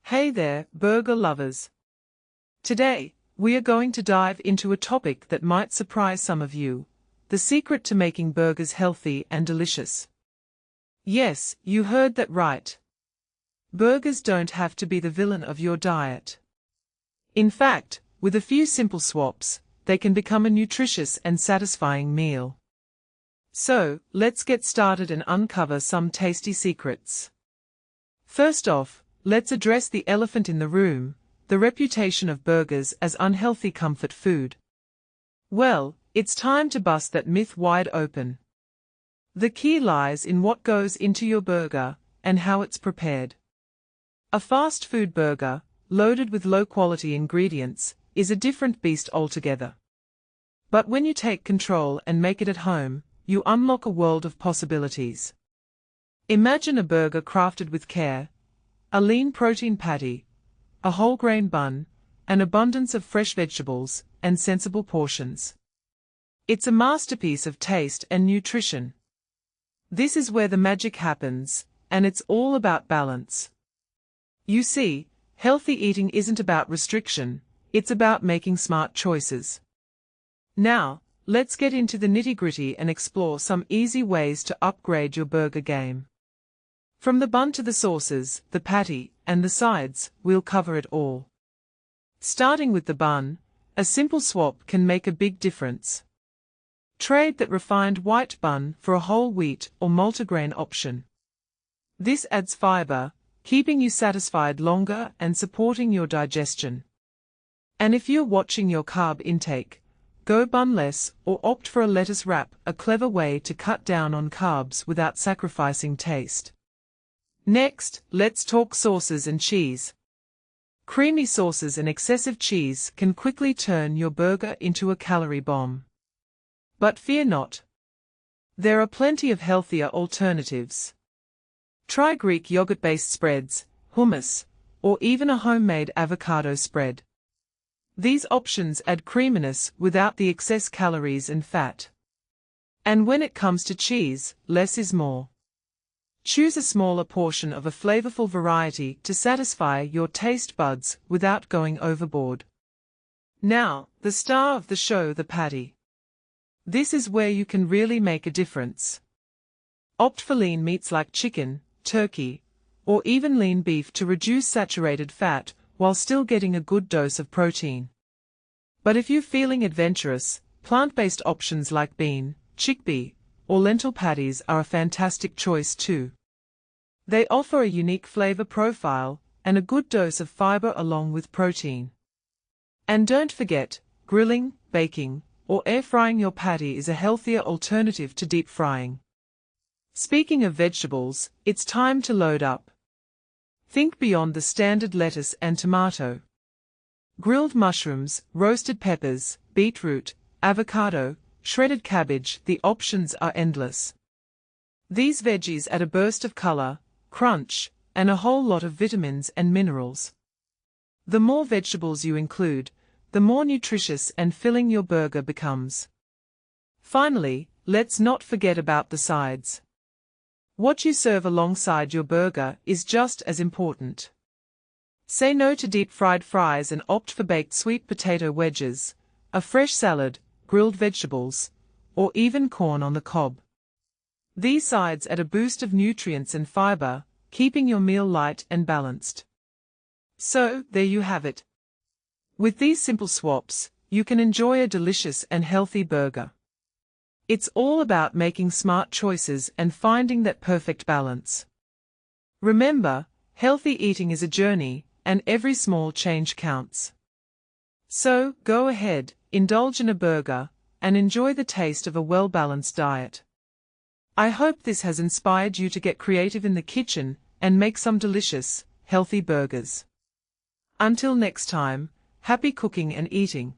Hey there, burger lovers. Today, we are going to dive into a topic that might surprise some of you: the secret to making burgers healthy and delicious. Yes, you heard that right. Burgers don't have to be the villain of your diet. In fact, with a few simple swaps, they can become a nutritious and satisfying meal. So, let's get started and uncover some tasty secrets. First off, let's address the elephant in the room: the reputation of burgers as unhealthy comfort food. Well, it's time to bust that myth wide open. The key lies in what goes into your burger and how it's prepared. A fast food burger, loaded with low-quality ingredients, is a different beast altogether. But when you take control and make it at home, you unlock a world of possibilities. Imagine a burger crafted with care: a lean protein patty, a whole grain bun, an abundance of fresh vegetables, and sensible portions. It's a masterpiece of taste and nutrition. This is where the magic happens, and it's all about balance. You see, healthy eating isn't about restriction, it's about making smart choices. Now, let's get into the nitty-gritty and explore some easy ways to upgrade your burger game. From the bun to the sauces, the patty, and the sides, we'll cover it all. Starting with the bun, a simple swap can make a big difference. Trade that refined white bun for a whole wheat or multigrain option. This adds fiber, keeping you satisfied longer and supporting your digestion. And if you're watching your carb intake, go bunless or opt for a lettuce wrap, a clever way to cut down on carbs without sacrificing taste. Next, let's talk sauces and cheese. Creamy sauces and excessive cheese can quickly turn your burger into a calorie bomb. But fear not. There are plenty of healthier alternatives. Try Greek yogurt-based spreads, hummus, or even a homemade avocado spread. These options add creaminess without the excess calories and fat. And when it comes to cheese, less is more. Choose a smaller portion of a flavorful variety to satisfy your taste buds without going overboard. Now, the star of the show: the patty. This is where you can really make a difference. Opt for lean meats like chicken, turkey, or even lean beef to reduce saturated fat while still getting a good dose of protein. But if you're feeling adventurous, plant-based options like bean, chickpea, or lentil patties are a fantastic choice too. They offer a unique flavor profile and a good dose of fiber along with protein. And don't forget, grilling, baking, or air frying your patty is a healthier alternative to deep frying. Speaking of vegetables, it's time to load up. Think beyond the standard lettuce and tomato. Grilled mushrooms, roasted peppers, beetroot, avocado, shredded cabbage, the options are endless. These veggies add a burst of color, crunch, and a whole lot of vitamins and minerals. The more vegetables you include, the more nutritious and filling your burger becomes. Finally, let's not forget about the sides. What you serve alongside your burger is just as important. Say no to deep-fried fries and opt for baked sweet potato wedges, a fresh salad, grilled vegetables, or even corn on the cob. These sides add a boost of nutrients and fiber, keeping your meal light and balanced. So, there you have it. With these simple swaps, you can enjoy a delicious and healthy burger. It's all about making smart choices and finding that perfect balance. Remember, healthy eating is a journey, and every small change counts. So, go ahead, indulge in a burger, and enjoy the taste of a well-balanced diet. I hope this has inspired you to get creative in the kitchen and make some delicious, healthy burgers. Until next time, happy cooking and eating.